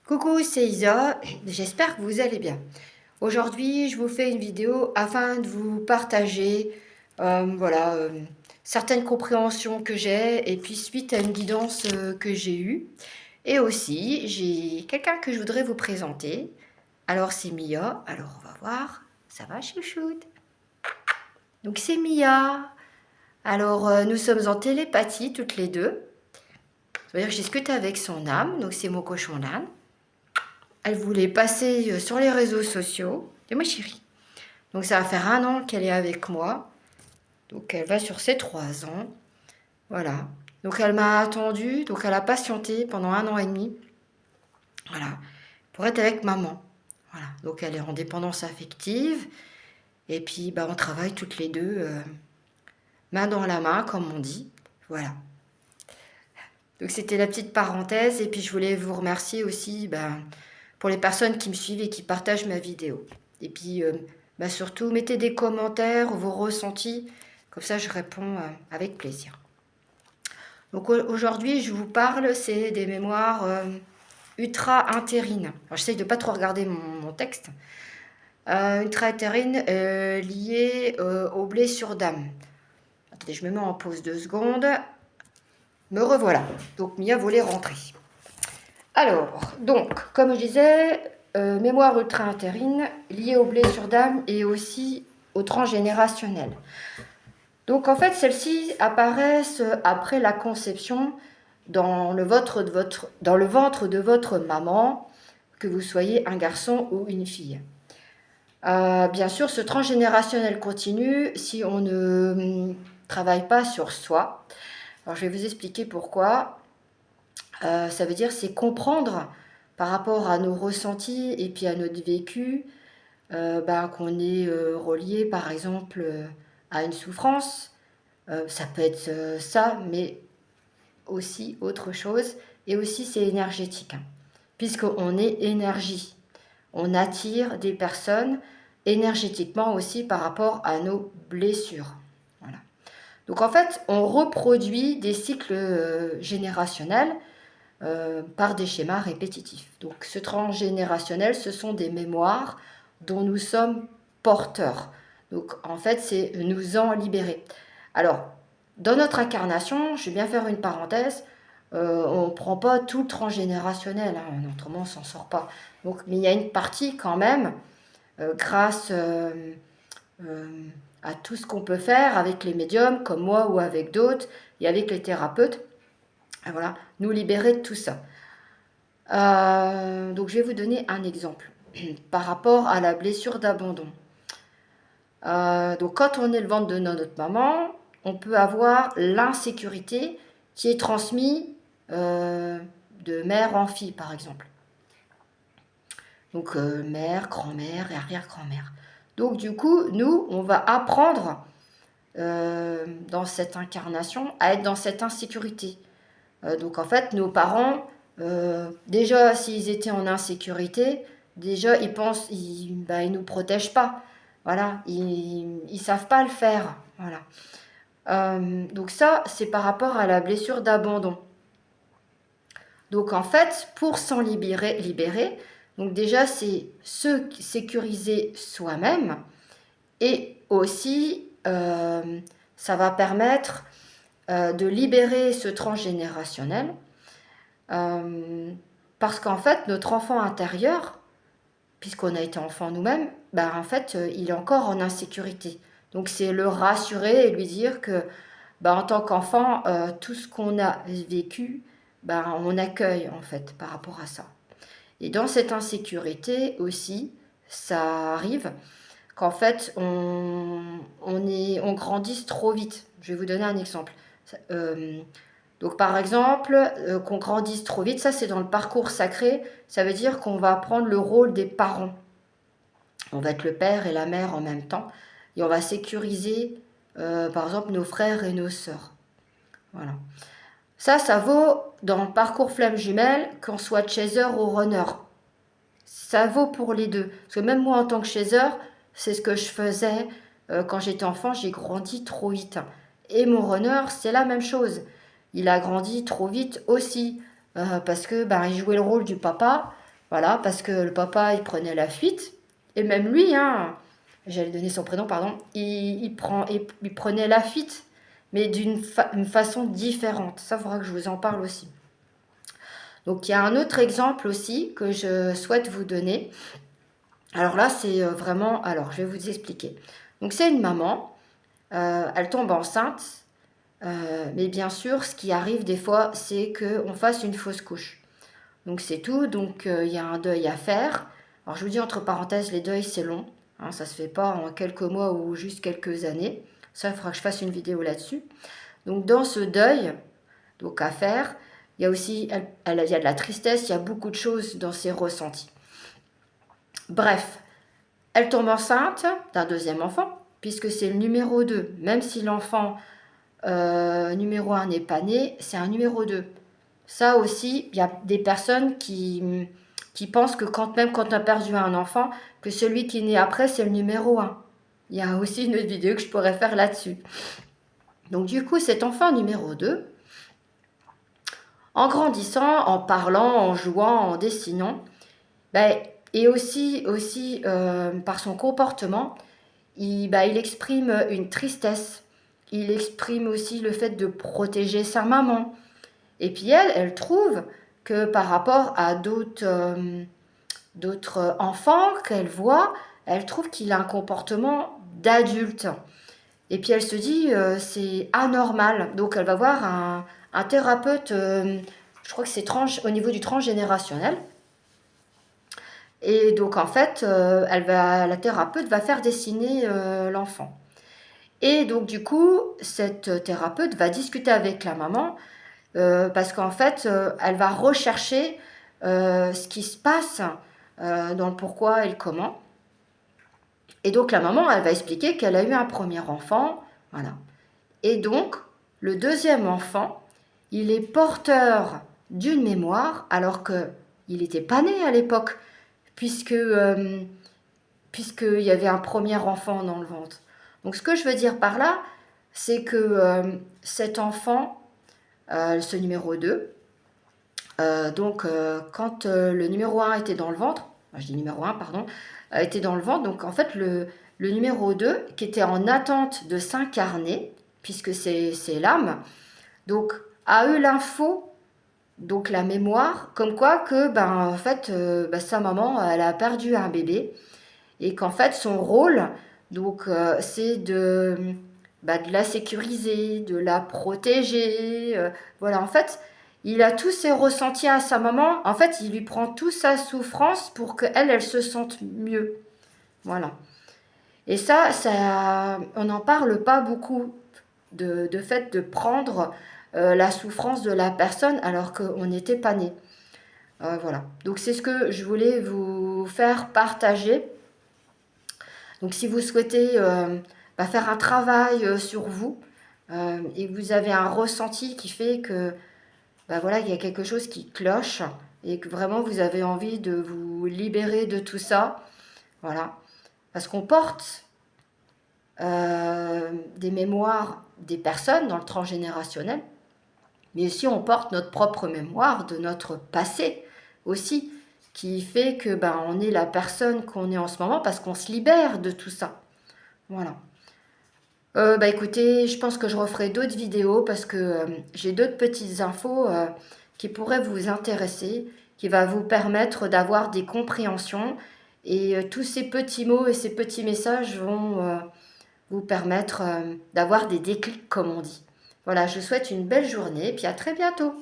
Coucou, c'est Isa, j'espère que vous allez bien. Aujourd'hui, je vous fais une vidéo afin de vous partager voilà, certaines compréhensions que j'ai et puis suite à une guidance que j'ai eue. Et aussi, j'ai quelqu'un que je voudrais vous présenter. Alors, c'est Mia. Alors, on va voir. Ça va, chouchoute? Donc, c'est Mia. Alors, nous sommes en télépathie toutes les deux. C'est-à-dire que je discute avec son âme. Donc, c'est mon cochon d'âne. Elle voulait passer sur les réseaux sociaux. Et ma chérie. Donc ça va faire 1 an qu'elle est avec moi. Donc elle va sur ses 3 ans. Voilà. Donc elle m'a attendu. Donc elle a patienté pendant 1 an et demi. Voilà. Pour être avec maman. Voilà. Donc elle est en dépendance affective. Et puis bah, on travaille toutes les deux main dans la main, comme on dit. Voilà. Donc c'était la petite parenthèse. Et puis je voulais vous remercier aussi pour les personnes qui me suivent et qui partagent ma vidéo. Et puis surtout, mettez des commentaires, vos ressentis. Comme ça, je réponds avec plaisir. Donc aujourd'hui, je vous parle, c'est des mémoires ultra-intérines. Alors j'essaye de ne pas trop regarder mon texte. Ultra-intérines liées aux blessures d'âme. Attendez, je me mets en pause 2 secondes. Me revoilà. Donc Mia voulait rentrer. Alors, donc, comme je disais, mémoire ultra-intérine liée aux blessures d'âme et aussi au transgénérationnel. Donc en fait, celles-ci apparaissent après la conception dans le ventre de votre maman, que vous soyez un garçon ou une fille. Bien sûr, ce transgénérationnel continue si on ne travaille pas sur soi. Alors je vais vous expliquer pourquoi. Ça veut dire c'est comprendre par rapport à nos ressentis et puis à notre vécu, qu'on est relié par exemple à une souffrance. Ça peut être ça, mais aussi autre chose. Et aussi c'est énergétique, hein, puisqu'on est énergie. On attire des personnes énergétiquement aussi par rapport à nos blessures. Voilà. Donc en fait, on reproduit des cycles générationnels par des schémas répétitifs. Donc ce transgénérationnel, ce sont des mémoires dont nous sommes porteurs. Donc en fait, c'est nous en libérer. Alors, dans notre incarnation, je vais bien faire une parenthèse, on ne prend pas tout le transgénérationnel, hein, autrement on ne s'en sort pas. Donc, mais il y a une partie quand même, grâce à tout ce qu'on peut faire avec les médiums, comme moi ou avec d'autres, et avec les thérapeutes, voilà, nous libérer de tout ça. Donc je vais vous donner un exemple par rapport à la blessure d'abandon. Donc quand on est le ventre de notre maman, on peut avoir l'insécurité qui est transmise de mère en fille, par exemple. Donc mère, grand-mère et arrière-grand-mère. Donc du coup, nous, on va apprendre dans cette incarnation à être dans cette insécurité. Donc en fait, nos parents, déjà, s'ils étaient en insécurité, déjà, ils pensent, ils nous protègent pas. Voilà, ils savent pas le faire. Voilà. Donc ça, c'est par rapport à la blessure d'abandon. Donc en fait, pour s'en libérer, donc déjà, c'est se sécuriser soi-même et aussi, ça va permettre de libérer ce transgénérationnel. Parce qu'en fait, notre enfant intérieur, puisqu'on a été enfant nous-mêmes, en fait, il est encore en insécurité. Donc c'est le rassurer et lui dire que en tant qu'enfant, tout ce qu'on a vécu, on accueille en fait par rapport à ça. Et dans cette insécurité aussi, ça arrive qu'en fait on grandisse trop vite. Je vais vous donner un exemple. Donc par exemple, qu'on grandisse trop vite, ça c'est dans le parcours sacré, ça veut dire qu'on va prendre le rôle des parents. On va être le père et la mère en même temps, et on va sécuriser par exemple nos frères et nos sœurs. Voilà. Ça vaut dans le parcours flamme jumelle, qu'on soit chaser ou runner. Ça vaut pour les deux. Parce que même moi en tant que chaser, c'est ce que je faisais quand j'étais enfant, j'ai grandi trop vite. Et mon runner, c'est la même chose. Il a grandi trop vite aussi, parce que il jouait le rôle du papa, Voilà, parce que le papa, il prenait la fuite. Et même lui, hein, j'allais donner son prénom, pardon, il prenait la fuite, mais une façon différente. Ça, il faudra que je vous en parle aussi. Donc, il y a un autre exemple aussi que je souhaite vous donner. Alors là, c'est vraiment... Alors, je vais vous expliquer. Donc, c'est une maman. Elle tombe enceinte. Mais bien sûr, ce qui arrive des fois, c'est qu'on fasse une fausse couche. Donc, c'est tout. Donc, il y a un deuil à faire. Alors, je vous dis entre parenthèses, les deuils, c'est long. Hein, ça ne se fait pas en quelques mois ou juste quelques années. Ça, il faudra que je fasse une vidéo là-dessus. Donc, dans ce deuil, donc à faire, il y a aussi il y a de la tristesse, il y a beaucoup de choses dans ses ressentis. Bref, elle tombe enceinte d'un deuxième enfant, puisque c'est le numéro 2. Même si l'enfant numéro 1 n'est pas né, c'est un numéro 2. Ça aussi, il y a des personnes qui pensent que même quand on a perdu un enfant, que celui qui est né après, c'est le numéro 1. Il y a aussi une autre vidéo que je pourrais faire là-dessus. Donc du coup, cet enfant numéro 2, en grandissant, en parlant, en jouant, en dessinant, ben, et aussi par son comportement, il exprime une tristesse. Il exprime aussi le fait de protéger sa maman. Et puis elle trouve que par rapport à d'autres enfants qu'elle voit, elle trouve qu'il a un comportement d'adulte. Et puis elle se dit, c'est anormal. Donc elle va voir un thérapeute, je crois que c'est au niveau du transgénérationnel. Et donc en fait, la thérapeute va faire dessiner l'enfant. Et donc du coup, cette thérapeute va discuter avec la maman parce qu'en fait, elle va rechercher ce qui se passe dans le pourquoi et le comment. Et donc la maman, elle va expliquer qu'elle a eu un premier enfant, voilà. Et donc, le deuxième enfant, il est porteur d'une mémoire alors qu'il n'était pas né à l'époque, puisqu'il y avait un premier enfant dans le ventre. Donc ce que je veux dire par là, c'est que cet enfant, ce numéro 2, quand le numéro 1 était dans le ventre, je dis numéro 1, pardon, était dans le ventre, donc en fait le numéro 2, qui était en attente de s'incarner, puisque c'est l'âme, donc a eu l'info, donc la mémoire, comme quoi que en fait sa maman elle a perdu un bébé et qu'en fait son rôle donc c'est de la sécuriser, de la protéger, voilà en fait il a tous ses ressentis à sa maman, en fait il lui prend toute sa souffrance pour qu'elle elle se sente mieux, voilà. Et ça on n'en parle pas beaucoup de fait de prendre la souffrance de la personne alors qu'on n'était pas né. Voilà. Donc c'est ce que je voulais vous faire partager. Donc si vous souhaitez faire un travail sur vous et que vous avez un ressenti qui fait que voilà, il y a quelque chose qui cloche et que vraiment vous avez envie de vous libérer de tout ça, voilà. Parce qu'on porte des mémoires des personnes dans le transgénérationnel, mais aussi on porte notre propre mémoire de notre passé aussi, qui fait que on est la personne qu'on est en ce moment parce qu'on se libère de tout ça. Voilà. Écoutez, je pense que je referai d'autres vidéos parce que j'ai d'autres petites infos qui pourraient vous intéresser, qui va vous permettre d'avoir des compréhensions et tous ces petits mots et ces petits messages vont vous permettre d'avoir des déclics comme on dit. Voilà, je vous souhaite une belle journée et puis à très bientôt.